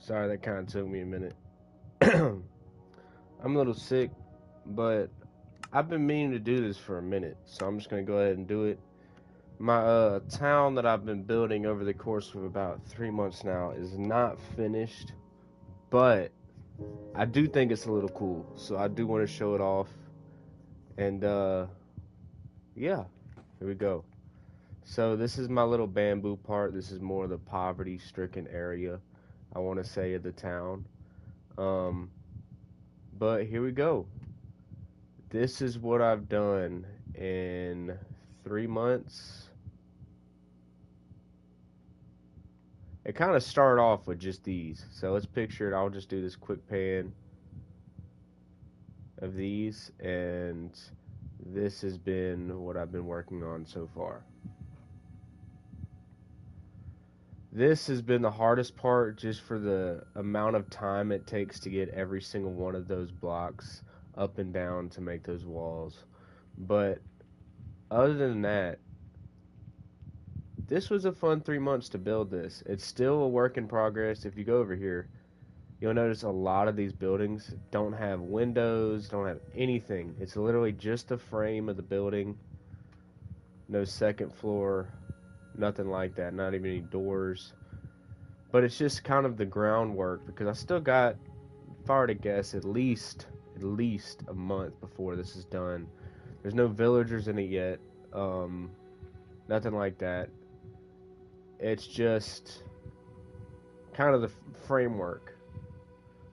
Sorry, that kind of took me a minute. I'm a little sick, but I've been meaning to do this for a minute, so I'm just gonna go ahead and do it. My town that I've been building over the course of about 3 months now is not finished, but I do think it's a little cool, so I do want to show it off. And yeah, here we go. So this is my little bamboo part. This is more of the poverty-stricken area, I want to say, of the town. Um, but here we go. This is what I've done in 3 months. It kind of started off with just these. So let's picture it. I'll just do this quick pan of these, and this has been what I've been working on so far. This has been the hardest part just for the amount of time it takes to get every single one of those blocks up and down to make those walls. But other than that, this was a fun 3 months to build this. It's still a work in progress. If you go over here, you'll notice a lot of these buildings don't have windows, don't have anything. It's literally just the frame of the building. No second floor, nothing like that, not even any doors. But it's just kind of the groundwork because I still got, if I were to guess, at least a month before this is done. There's no villagers in it yet. Nothing like that. It's just kind of the framework.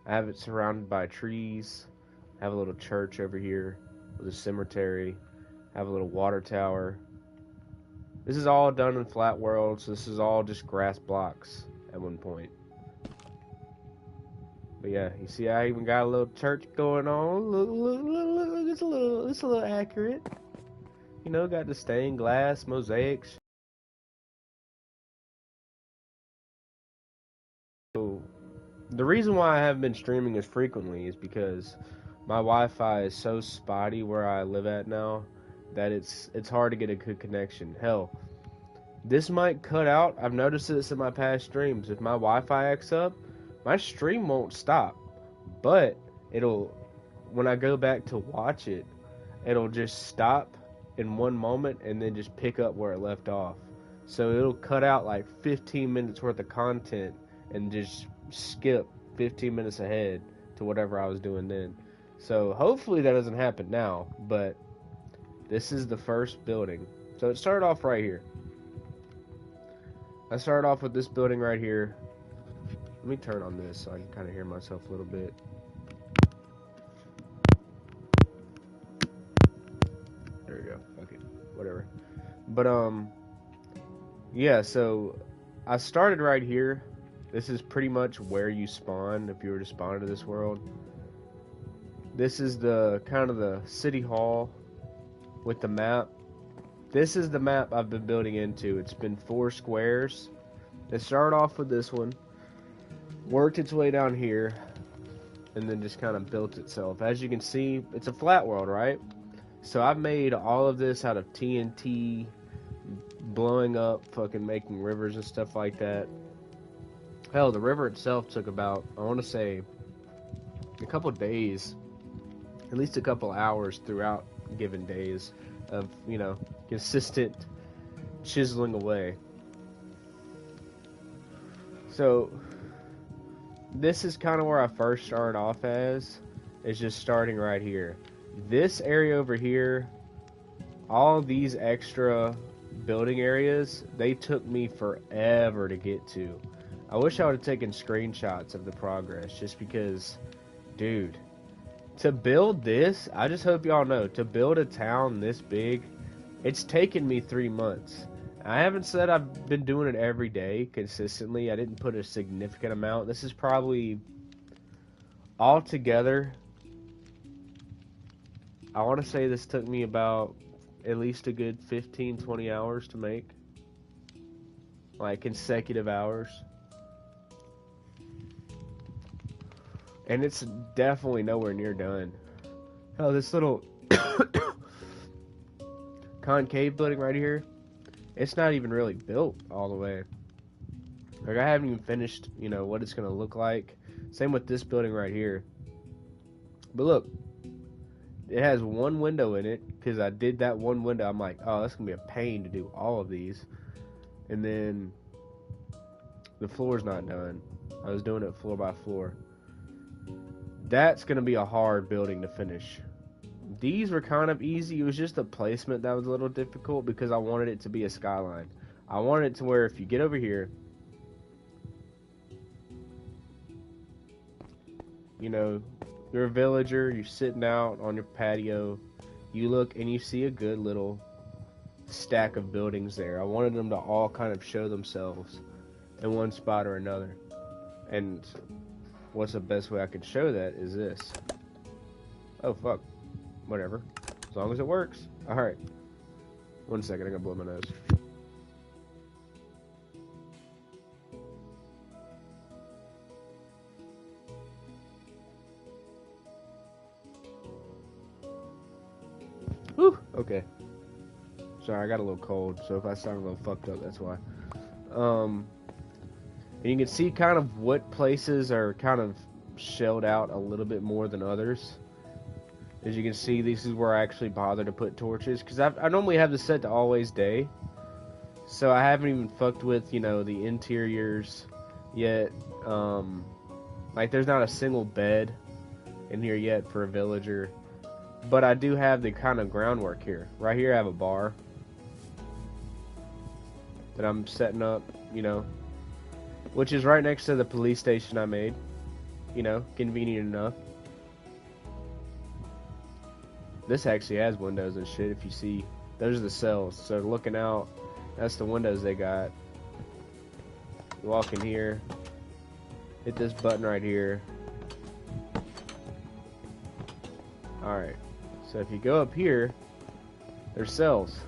I have it surrounded by trees. I have a little church over here with a cemetery. I have a little water tower. This is all done in flat world, so this is all just grass blocks at one point. But yeah, you see I even got a little church going on. Look, it's a little accurate. You know, got the stained glass mosaics. So the reason why I haven't been streaming as frequently is because my Wi-Fi is so spotty where I live at now that it's hard to get a good connection. Hell, this might cut out. I've noticed this in my past streams. If my Wi-Fi acts up, my stream won't stop, but it'll, when I go back to watch it, it'll just stop in one moment and then just pick up where it left off. So it'll cut out like 15 minutes worth of content and just skip 15 minutes ahead to whatever I was doing then. So hopefully that doesn't happen now, but this is the first building. So it started off right here. I started off with this building right here. Let me turn on this so I can kind of hear myself a little bit. There we go. Okay, whatever. But yeah. So I started right here. This is pretty much where you spawn if you were to spawn into this world. This is the kind of the city hall with the map. This is the map I've been building into. It's been 4 squares. It started off with this one, worked its way down here, and then just kind of built itself. As you can see, it's a flat world, right? So I've made all of this out of TNT, blowing up, fucking making rivers and stuff like that. Hell, the river itself took about, I want to say, a couple days, at least a couple hours throughout given days of, you know, consistent chiseling away. So this is kind of where I first started off as, is just starting right here. This area over here, all these extra building areas, they took me forever to get to. I wish I would have taken screenshots of the progress, just because, dude, to build this, I just hope y'all know, to build a town this big, it's taken me 3 months. I haven't said I've been doing it every day consistently. I didn't put a significant amount. This is probably altogether, I want to say this took me about at least a good 15-20 hours to make, like consecutive hours. And it's definitely nowhere near done. Oh, this little concave building right here, it's not even really built all the way. Like, I haven't even finished, what it's going to look like. Same with this building right here. But look, it has one window in it, because I did that one window. I'm like, oh, that's going to be a pain to do all of these. And then the floor's not done. I was doing it floor by floor. That's going to be a hard building to finish. These were kind of easy. It was just the placement that was a little difficult because I wanted it to be a skyline. I wanted it to where if you get over here, you're a villager, you're sitting out on your patio, you look and you see a good little stack of buildings there. I wanted them to all kind of show themselves in one spot or another. And what's the best way I could show that is this. Oh, fuck. Whatever. As long as it works. Alright. 1 second, I'm gonna blow my nose. Whew. Okay. Sorry, I got a little cold, so if I sound a little fucked up, that's why. And you can see kind of what places are kind of shelled out a little bit more than others. As you can see, this is where I actually bother to put torches, because I normally have this set to always day, so I haven't even fucked with, the interiors yet. Like, there's not a single bed in here yet for a villager, but I do have the kind of groundwork here. Right here I have a bar that I'm setting up, which is right next to the police station I made, convenient enough. This actually has windows and shit. If you see, those are the cells. So looking out, that's the windows they got. You walk in here, hit this button right here. Alright, so if you go up here, there's cells.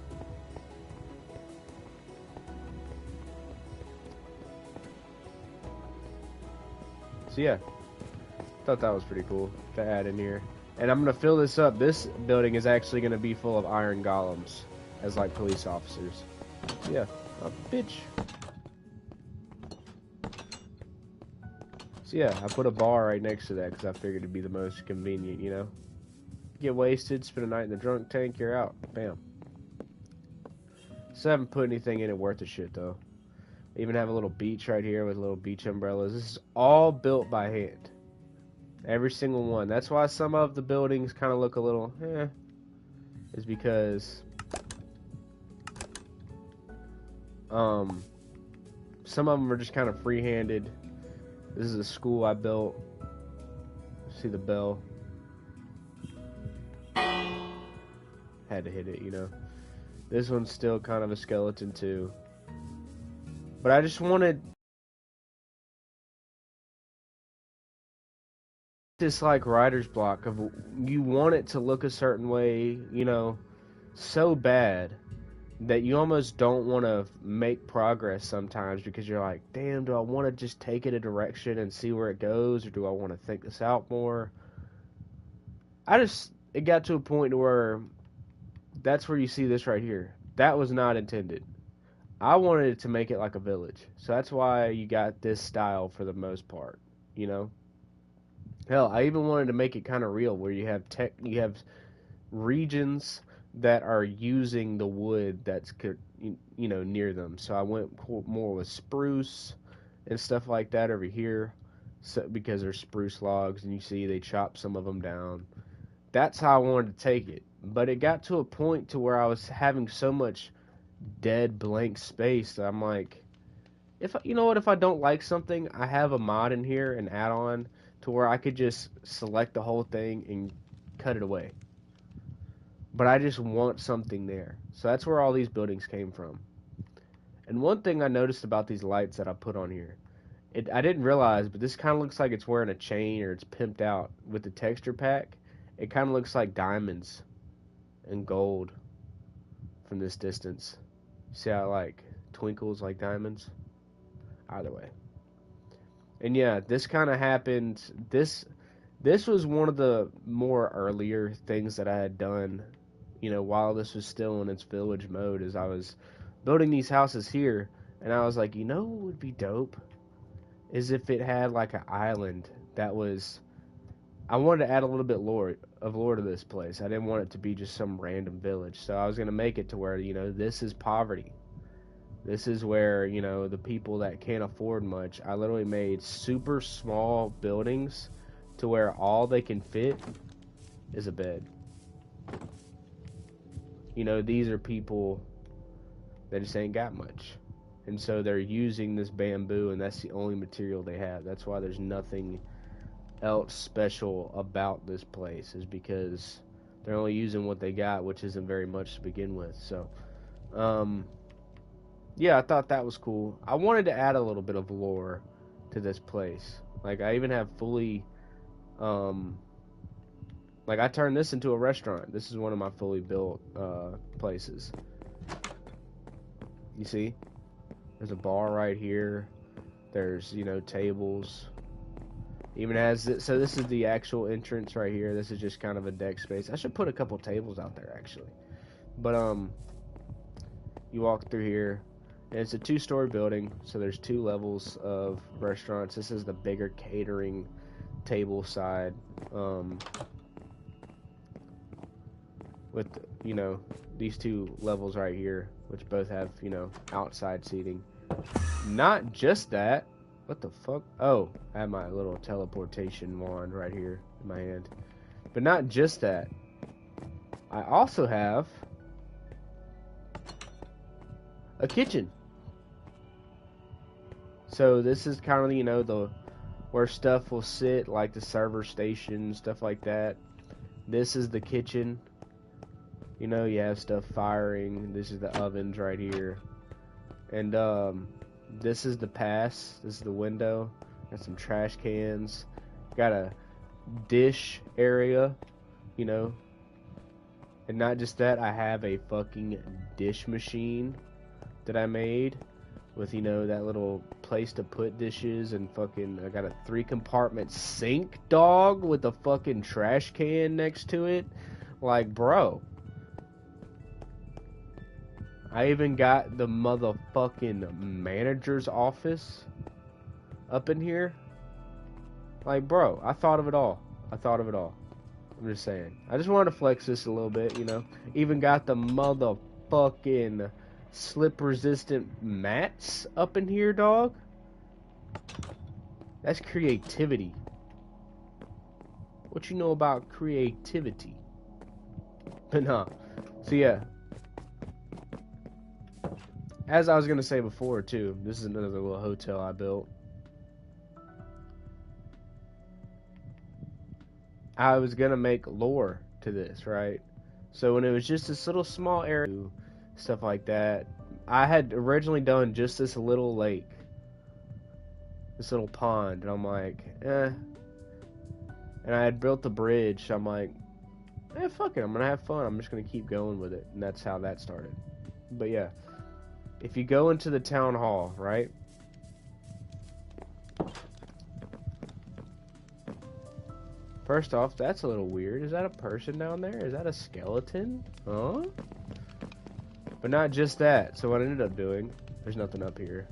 So yeah, thought that was pretty cool to add in here. And I'm going to fill this up. This building is actually going to be full of iron golems as, like, police officers. So, yeah. Oh, bitch. So, yeah, I put a bar right next to that because I figured it'd be the most convenient, Get wasted, spend a night in the drunk tank, you're out. Bam. So I haven't put anything in it worth a shit, though. I even have a little beach right here with little beach umbrellas. This is all built by hand. Every single one. That's why some of the buildings kind of look a little, is because, some of them are just kind of free-handed. This is a school I built. See the bell? Had to hit it, This one's still kind of a skeleton, too. But I just wanted this, like, writer's block of you want it to look a certain way, so bad that you almost don't want to make progress sometimes because you're like, damn, do I want to just take it a direction and see where it goes, or do I want to think this out more? It got to a point where that's where you see this right here. That was not intended. I wanted it to make it like a village. So that's why you got this style for the most part, Hell, I even wanted to make it kind of real, where you have regions that are using the wood that's near them. So I went more with spruce and stuff like that over here, so because they're spruce logs, and you see they chop some of them down. That's how I wanted to take it. But it got to a point to where I was having so much dead blank space that I'm like, if I don't like something, I have a mod in here, an add-on, to where I could just select the whole thing and cut it away. But I just want something there. So that's where all these buildings came from. And one thing I noticed about these lights that I put on here, I didn't realize, but this kind of looks like it's wearing a chain or it's pimped out with the texture pack. It kind of looks like diamonds and gold from this distance. See how it, like, twinkles like diamonds? Either way. And yeah, this kind of happened. This was one of the more earlier things that I had done, while this was still in its village mode, as I was building these houses here. And I was like, you know what would be dope? Is if it had like an island that was. I wanted to add a little bit lore to this place. I didn't want it to be just some random village. So I was gonna make it to where, you know, this is poverty. This is where, you know, the people that can't afford much. I literally made super small buildings to where all they can fit is a bed. You know, these are people that just ain't got much. And so they're using this bamboo, and that's the only material they have. That's why there's nothing else special about this place, is because they're only using what they got, which isn't very much to begin with. So, yeah, I thought that was cool. I wanted to add a little bit of lore to this place. Like, I even have fully, like, I turned this into a restaurant. This is one of my fully built places. You see? There's a bar right here. There's, you know, tables. Even has this, so this is the actual entrance right here. This is just kind of a deck space. I should put a couple tables out there actually. But you walk through here, and it's a 2-story building. So there's 2 levels of restaurants. This is the bigger catering table side. With, you know, these 2 levels right here, which both have, you know, outside seating. Not just that. What the fuck? Oh, I have my little teleportation wand right here in my hand. But not just that. I also have a kitchen. So this is kind of, you know, where stuff will sit, like the server station, stuff like that. This is the kitchen. You know, you have stuff firing. This is the ovens right here. And, this is the pass. This is the window. Got some trash cans. Got a dish area, you know. And not just that, I have a fucking dish machine that I made with, you know, that little place to put dishes, and fucking, I got a 3-compartment sink, dog, with a fucking trash can next to it. Like, bro. I even got the motherfucking manager's office up in here. Like, bro, I thought of it all. I'm just saying. I just wanted to flex this a little bit, you know. Even got the motherfucking slip-resistant mats up in here, dog. That's creativity. What you know about creativity? But nah. So, yeah. As I was going to say before, too, this is another little hotel I built. I was going to make lore to this, right? So when it was just this little small area, stuff like that, I had originally done just this little lake. This little pond. And I'm like, eh. And I had built the bridge. So I'm like, eh, fuck it. I'm going to have fun. I'm just going to keep going with it. And that's how that started. But yeah. If you go into the town hall, right? First off, that's a little weird. Is that a person down there? Is that a skeleton? Huh? But not just that. So what I ended up doing, there's nothing up here.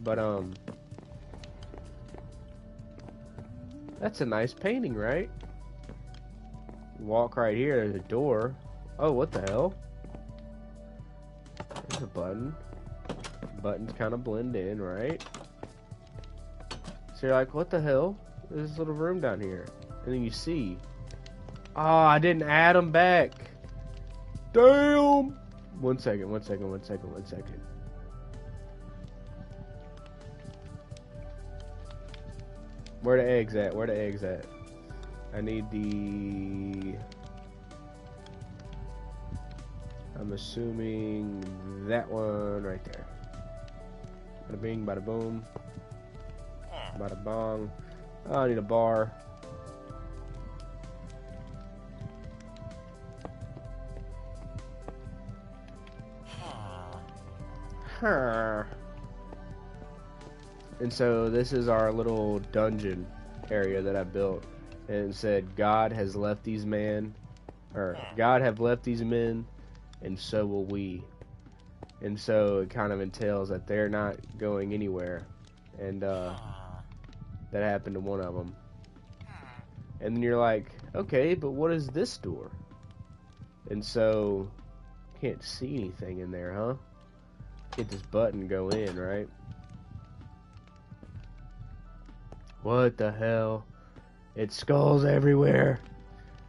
But, that's a nice painting, right? Walk right here, there's a door. Oh, what the hell? There's a button. Buttons kind of blend in, right? So you're like, what the hell? There's this little room down here. And then you see, oh, I didn't add them back. Damn! One second. Where the eggs at? I need the... I'm assuming that one right there. Bada bing, bada boom. Bada bong. Oh, I need a bar. And so this is our little dungeon area that I built, and it said, God has left these men, or God have left these men, and so will we. And so it kind of entails that they're not going anywhere. And that happened to one of them. And then you're like, okay, but what is this door? And so, can't see anything in there, huh? Hit this button, go in, right? What the hell? It's skulls everywhere.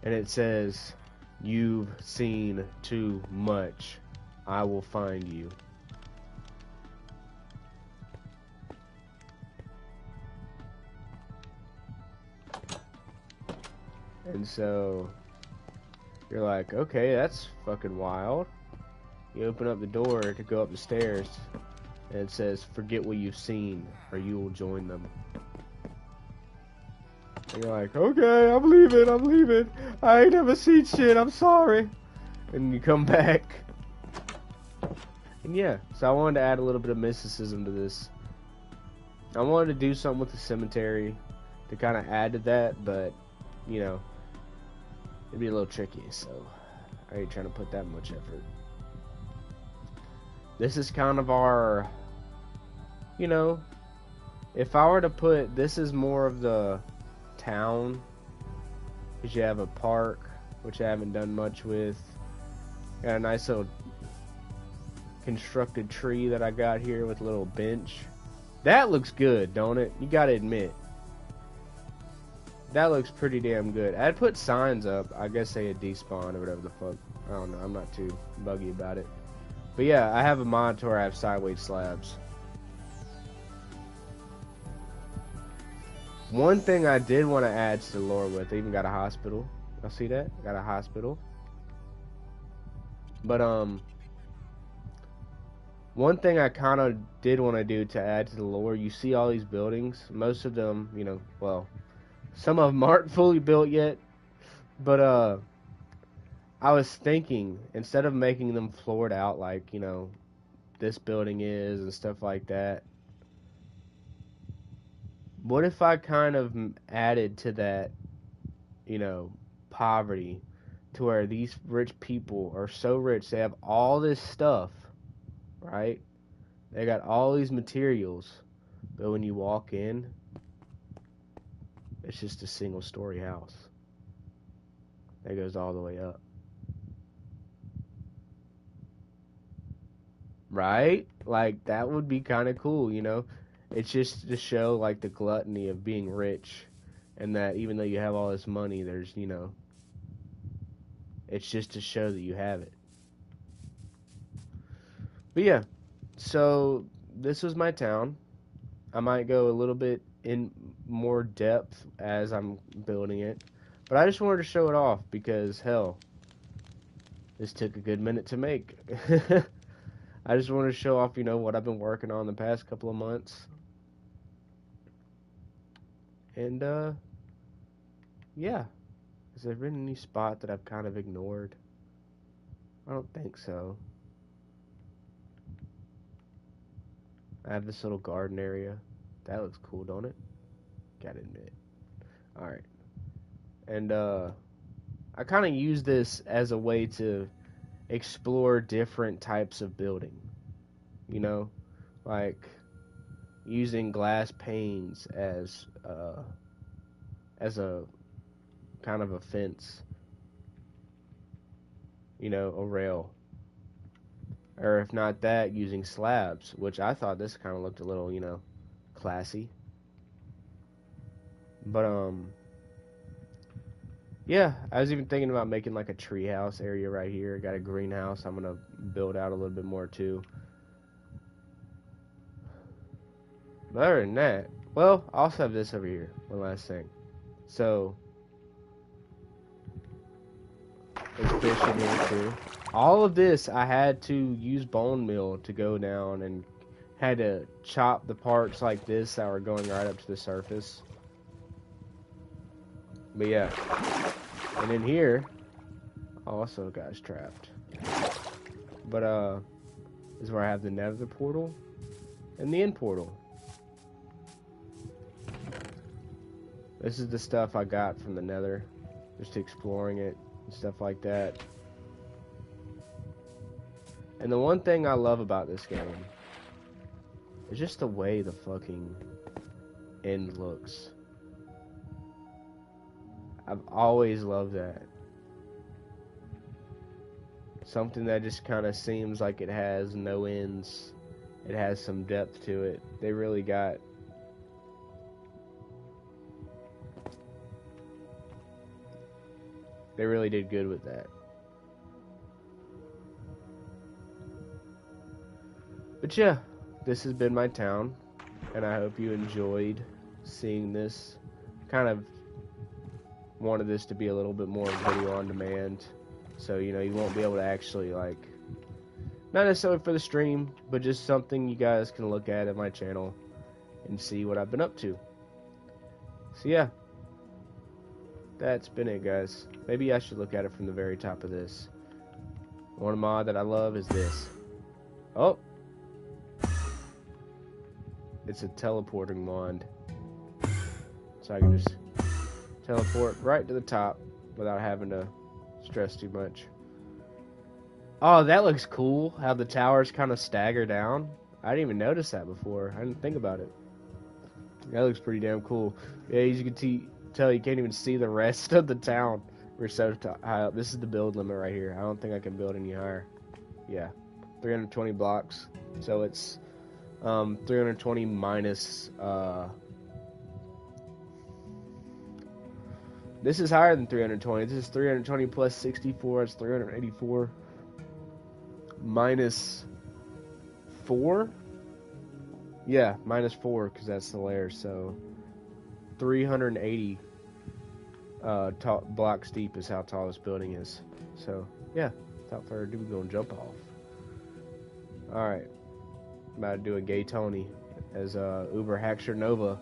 And it says, you've seen too much. I will find you. And so, you're like, okay, that's fucking wild. You open up the door to go up the stairs, and it says, forget what you've seen, or you will join them. And you're like, okay, I'm leaving. I ain't never seen shit, I'm sorry. And you come back. And yeah, so I wanted to add a little bit of mysticism to this. I wanted to do something with the cemetery to kind of add to that, but, you know, it'd be a little tricky, so I ain't trying to put that much effort. This is kind of our, you know, if I were to put, this is more of the town, because you have a park, which I haven't done much with. Got a nice little constructed tree that I got here with a little bench. That looks good, don't it? You gotta admit. That looks pretty damn good. I'd put signs up. I guess they had despawned or whatever the fuck. I don't know. I'm not too buggy about it. But yeah, I have a mod to where I have sideways slabs. One thing I did want to add to the lore with, I even got a hospital. Y'all see that? Got a hospital. But one thing I kind of did want to do to add to the lore, you see all these buildings. Most of them, you know, well, some of them aren't fully built yet. But I was thinking, instead of making them floored out like, you know, this building is and stuff like that, what if I kind of added to that, you know, poverty, to where these rich people are so rich, they have all this stuff, right? They got all these materials, but when you walk in, it's just a single story house that goes all the way up. Right? Like, that would be kind of cool, you know? It's just to show, like, the gluttony of being rich, and that even though you have all this money, there's, you know, it's just to show that you have it. But yeah, so this was my town. I might go a little bit in more depth as I'm building it, but I just wanted to show it off because, hell, this took a good minute to make. I just wanted to show off, you know, what I've been working on the past couple of months. And, yeah. Has there been any spot that I've kind of ignored? I don't think so. I have this little garden area. That looks cool, don't it? Gotta admit. Alright. And, I kind of use this as a way to explore different types of building. You know? Like, using glass panes as a kind of a fence, you know, a rail, or if not that, using slabs, which I thought this kind of looked a little, you know, classy. But yeah, I was even thinking about making like a treehouse area right here. Got a greenhouse I'm gonna build out a little bit more too. But other than that, well, I also have this over here. One last thing. So, there's fish in here too. All of this, I had to use bone meal to go down and had to chop the parts like this that were going right up to the surface. But yeah. And in here, also guys trapped. But this is where I have the nether portal and the end portal. This is the stuff I got from the nether, just exploring it and stuff like that. And the one thing I love about this game is just the way the fucking end looks. I've always loved that. Something that just kind of seems like it has no ends. It has some depth to it. They really got... They really did good with that. But yeah, this has been my town, and I hope you enjoyed seeing this. Kind of wanted this to be a little bit more video on demand, so you know you won't be able to actually, like, not necessarily for the stream, but just something you guys can look at my channel and see what I've been up to. So yeah, that's been it, guys. Maybe I should look at it from the very top of this. One mod that I love is this. Oh, it's a teleporting wand, so I can just teleport right to the top without having to stress too much. Oh, that looks cool, how the towers kind of stagger down. I didn't even notice that before. I didn't think about it. That looks pretty damn cool. Yeah, as you can tell, you can't even see the rest of the town. We're so high up. This is the build limit right here. I don't think I can build any higher. Yeah, 320 blocks. So it's 320 minus... This is higher than 320. This is 320 plus 64. It's 384. Minus 4? Yeah, minus 4, because that's the layer. So 380 blocks deep is how tall this building is. So yeah, without further ado, we're gonna jump off. Alright, I'm about to do a gay Tony, as Uber Hacker Nova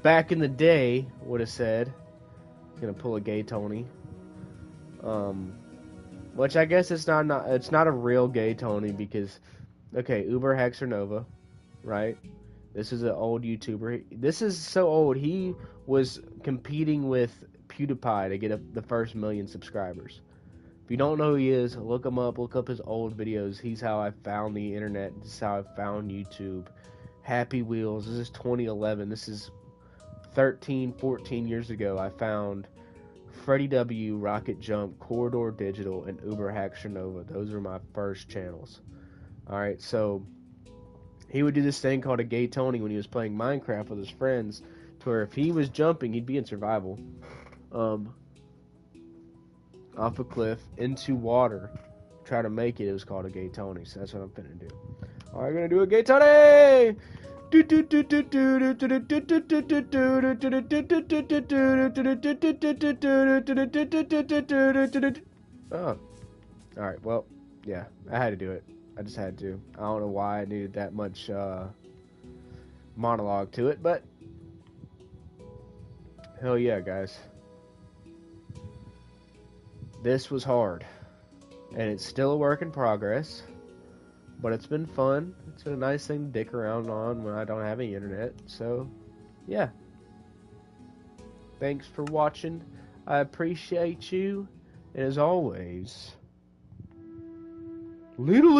back in the day would have said. Gonna pull a gay Tony, which I guess it's not a real gay Tony, because okay, Uber Hacker Nova, right? This is an old YouTuber. This is so old. He was competing with PewDiePie to get the first 1 million subscribers. If you don't know who he is, look him up. Look up his old videos. He's how I found the internet. This is how I found YouTube. Happy Wheels. This is 2011. This is 13, 14 years ago. I found Freddie W, Rocket Jump, Corridor Digital, and Uber Hacker Nova. Those were my first channels. Alright, so he would do this thing called a gay Tony when he was playing Minecraft with his friends, to where if he was jumping, he'd be in survival, off a cliff into water, try to make it. It was called a gay Tony. So that's what I'm finna do. Alright, I'm gonna do a gay Tony! Oh. Alright, well, yeah, I had to do it. I just had to. I don't know why I needed that much monologue to it, but hell yeah, guys. This was hard, and it's still a work in progress, but it's been fun. It's been a nice thing to dick around on when I don't have any internet, so yeah. Thanks for watching. I appreciate you, and as always, little